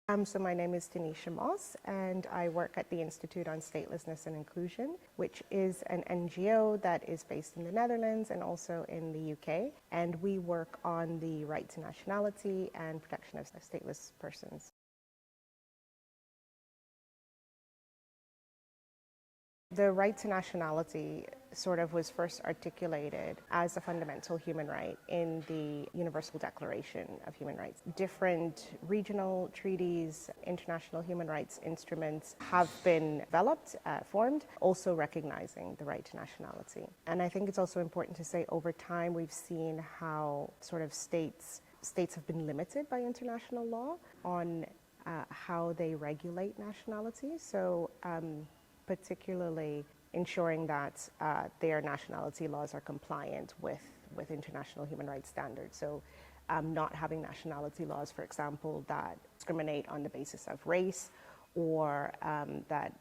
So my name is Deneisha Moss, and I work at the Institute on Statelessness and Inclusion, which is an NGO that is based in the Netherlands and also in the UK. And we work on the right to nationality and protection of stateless persons. The right to nationality sort of was first articulated as a fundamental human right in the Universal Declaration of Human Rights. Different regional treaties, international human rights instruments have been developed, formed, also recognizing the right to nationality. And I think it's also important to say over time we've seen how sort of states have been limited by international law on how they regulate nationality. So particularly ensuring that their nationality laws are compliant with international human rights standards. So not having nationality laws, for example, that discriminate on the basis of race or that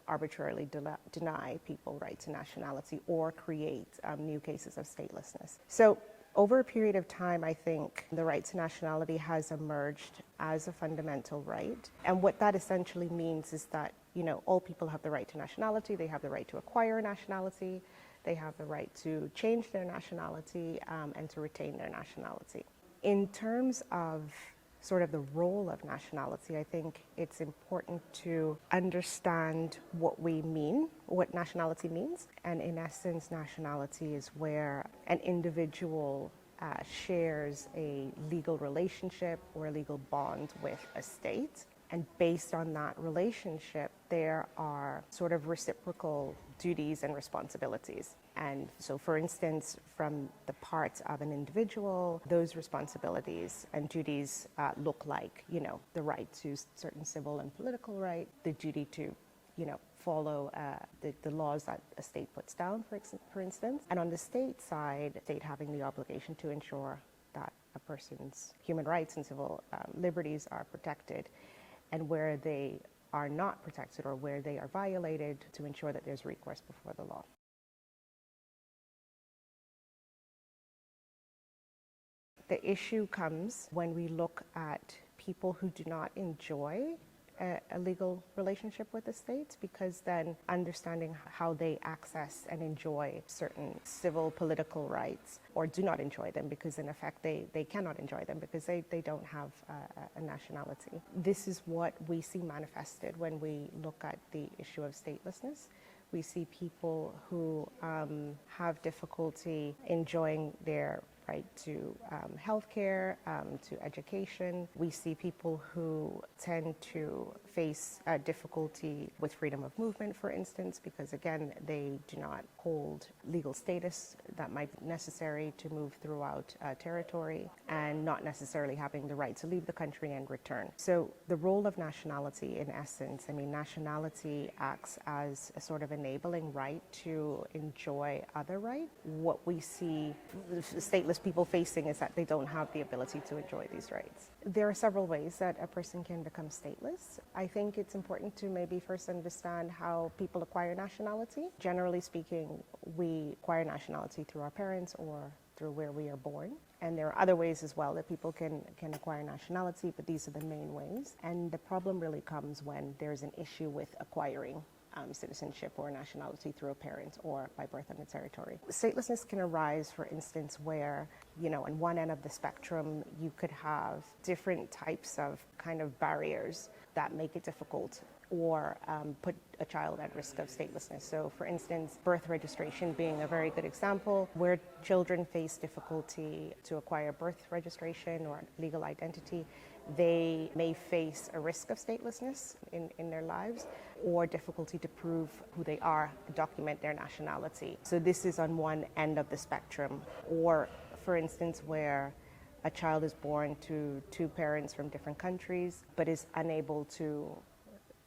arbitrarily deny people right to nationality or create new cases of statelessness. So over a period of time, I think the right to nationality has emerged as a fundamental right. And what that essentially means is that, you know, all people have the right to nationality, they have the right to acquire nationality, they have the right to change their nationality and to retain their nationality. In terms of sort of the role of nationality, I think it's important to understand what we mean, what nationality means. And in essence, nationality is where an individual shares a legal relationship or a legal bond with a state. And based on that relationship, there are sort of reciprocal duties and responsibilities. And so, for instance, from the part of an individual, those responsibilities and duties look like, you know, the right to certain civil and political right, the duty to, you know, follow the laws that a state puts down, for instance. And on the state side, the state having the obligation to ensure that a person's human rights and civil liberties are protected, and where they are not protected or where they are violated, to ensure that there's recourse before the law. The issue comes when we look at people who do not enjoy a legal relationship with the state, because then understanding how they access and enjoy certain civil political rights, or do not enjoy them because in effect they cannot enjoy them because they don't have a nationality. This is what we see manifested when we look at the issue of statelessness. We see people who have difficulty enjoying their right to healthcare, to education. We see people who tend to face difficulty with freedom of movement, for instance, because again, they do not hold legal status that might be necessary to move throughout territory, and not necessarily having the right to leave the country and return. So the role of nationality, in essence, I mean, nationality acts as a sort of enabling right to enjoy other rights. What we see stateless people facing is that they don't have the ability to enjoy these rights. There are several ways that a person can become stateless. I think it's important to maybe first understand how people acquire nationality. Generally speaking, we acquire nationality through our parents or through where we are born. And there are other ways as well that people can acquire nationality, but these are the main ways. And the problem really comes when there's an issue with acquiring citizenship or nationality through a parent or by birth on the territory. Statelessness can arise, for instance, where, you know, on one end of the spectrum, you could have different types of kind of barriers that make it difficult or put a child at risk of statelessness. So, for instance, birth registration being a very good example, where children face difficulty to acquire birth registration or legal identity. They may face a risk of statelessness in their lives, or difficulty to prove who they are, document their nationality. So this is on one end of the spectrum. Or, for instance, where a child is born to two parents from different countries, but is unable to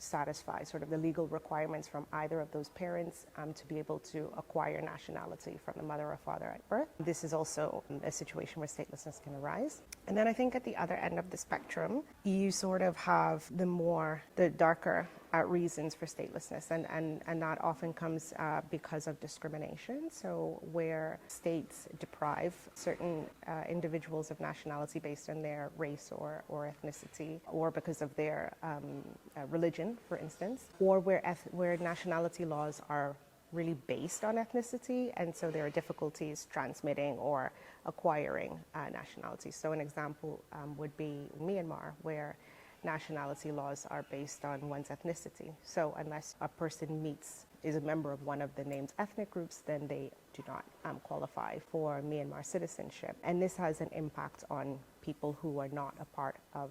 satisfy sort of the legal requirements from either of those parents to be able to acquire nationality from the mother or father at birth. This is also a situation where statelessness can arise. And then I think at the other end of the spectrum, you sort of have the darker reasons for statelessness, and that often comes because of discrimination. So where states deprive certain individuals of nationality based on their race or ethnicity, or because of their religion, for instance, or where nationality laws are really based on ethnicity, and so there are difficulties transmitting or acquiring nationality. So an example would be Myanmar, where nationality laws are based on one's ethnicity. So unless a person is a member of one of the named ethnic groups, then they do not qualify for Myanmar citizenship. And this has an impact on people who are not a part of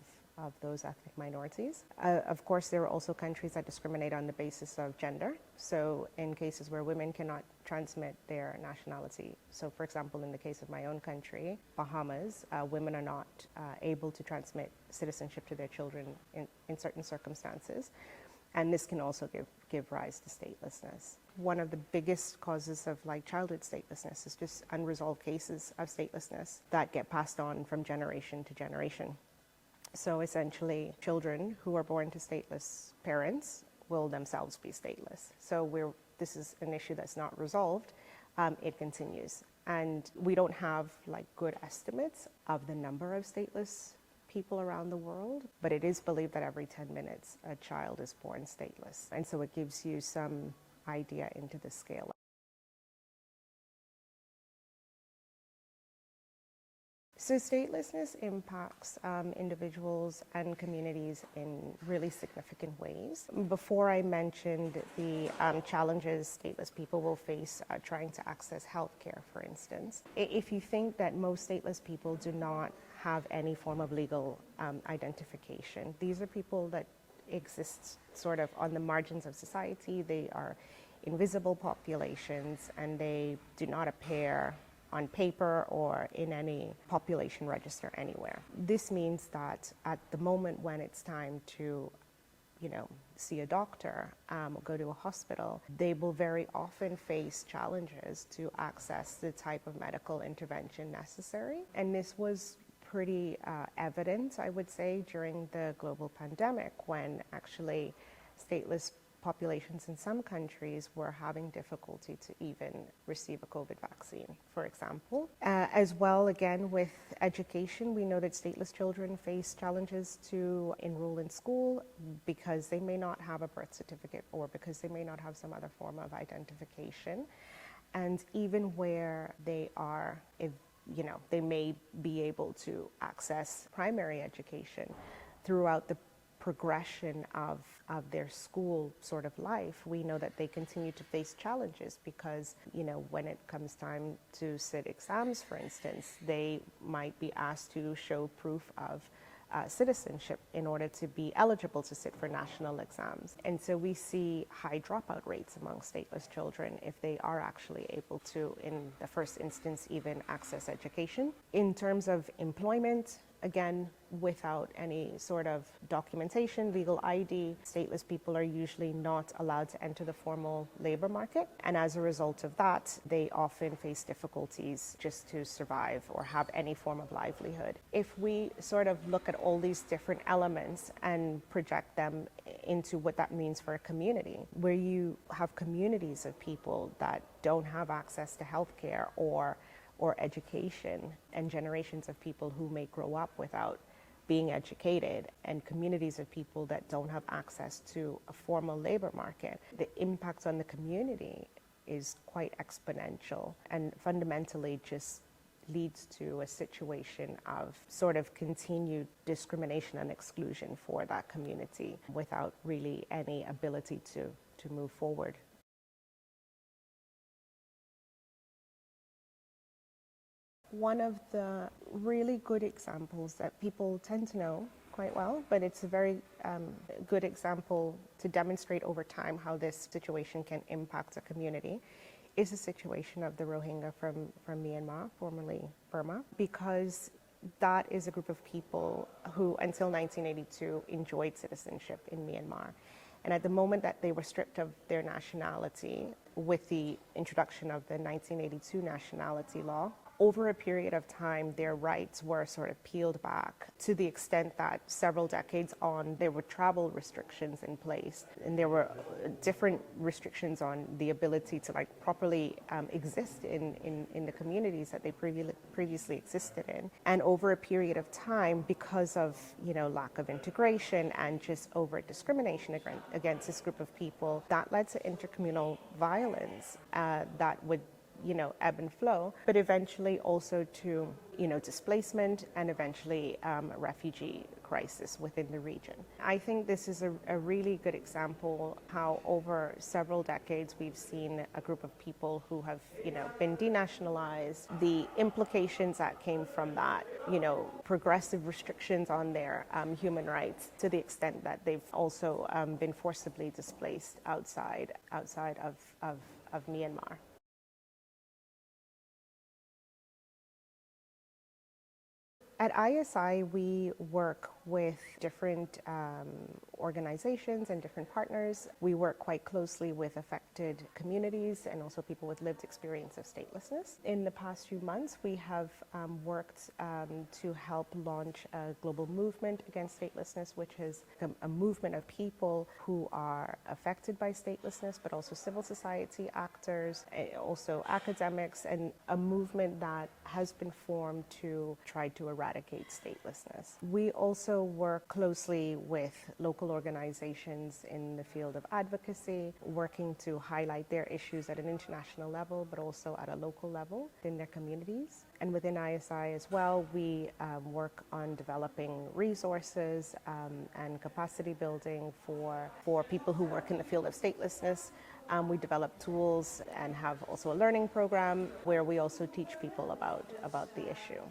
those ethnic minorities. Of course, there are also countries that discriminate on the basis of gender. So in cases where women cannot transmit their nationality, so for example, in the case of my own country, Bahamas, women are not able to transmit citizenship to their children in certain circumstances. And this can also give rise to statelessness. One of the biggest causes of childhood statelessness is just unresolved cases of statelessness that get passed on from generation to generation. So essentially, children who are born to stateless parents will themselves be stateless. So this is an issue that's not resolved. It continues. And we don't have good estimates of the number of stateless people around the world, but it is believed that every 10 minutes a child is born stateless. And so it gives you some idea into the scale. So statelessness impacts individuals and communities in really significant ways. Before I mentioned the challenges stateless people will face trying to access healthcare, for instance. If you think that most stateless people do not have any form of legal identification, these are people that exist sort of on the margins of society. They are invisible populations, and they do not appear on paper or in any population register anywhere. This means that at the moment when it's time to, see a doctor, go to a hospital, they will very often face challenges to access the type of medical intervention necessary. And this was pretty evident, I would say, during the global pandemic, when actually stateless populations in some countries were having difficulty to even receive a COVID vaccine, for example. As well, again, with education, we know that stateless children face challenges to enroll in school because they may not have a birth certificate or because they may not have some other form of identification. And even where they are, they may be able to access primary education throughout the progression of their school sort of life, we know that they continue to face challenges because, when it comes time to sit exams, for instance, they might be asked to show proof of citizenship in order to be eligible to sit for national exams. And so we see high dropout rates among stateless children if they are actually able to, in the first instance, even access education. In terms of employment, again, without any sort of documentation, legal ID, stateless people are usually not allowed to enter the formal labor market. And as a result of that, they often face difficulties just to survive or have any form of livelihood. If we sort of look at all these different elements and project them into what that means for a community, where you have communities of people that don't have access to healthcare or education, and generations of people who may grow up without being educated, and communities of people that don't have access to a formal labor market, the impact on the community is quite exponential and fundamentally just leads to a situation of sort of continued discrimination and exclusion for that community without really any ability to move forward. One of the really good examples that people tend to know quite well, but it's a very good example to demonstrate over time how this situation can impact a community, is the situation of the Rohingya from Myanmar, formerly Burma, because that is a group of people who until 1982 enjoyed citizenship in Myanmar. And at the moment that they were stripped of their nationality with the introduction of the 1982 nationality law, over a period of time, their rights were sort of peeled back to the extent that several decades on, there were travel restrictions in place, and there were different restrictions on the ability to like properly exist in the communities that they previously existed in. And over a period of time, because of lack of integration and just overt discrimination against this group of people, that led to intercommunal violence that would ebb and flow, but eventually also to, displacement and eventually refugee crisis within the region. I think this is a really good example how over several decades we've seen a group of people who have, been denationalized, the implications that came from that, progressive restrictions on their human rights to the extent that they've also been forcibly displaced outside of Myanmar. At ISI, we work with different organizations and different partners. We work quite closely with affected communities and also people with lived experience of statelessness. In the past few months, we have worked to help launch a global movement against statelessness, which is a movement of people who are affected by statelessness, but also civil society actors, also academics, and a movement that has been formed to try to eradicate statelessness. We also work closely with local organizations in the field of advocacy, working to highlight their issues at an international level, but also at a local level in their communities. And within ISI as well, we work on developing resources and capacity building for people who work in the field of statelessness. We develop tools and have also a learning program where we also teach people about the issue.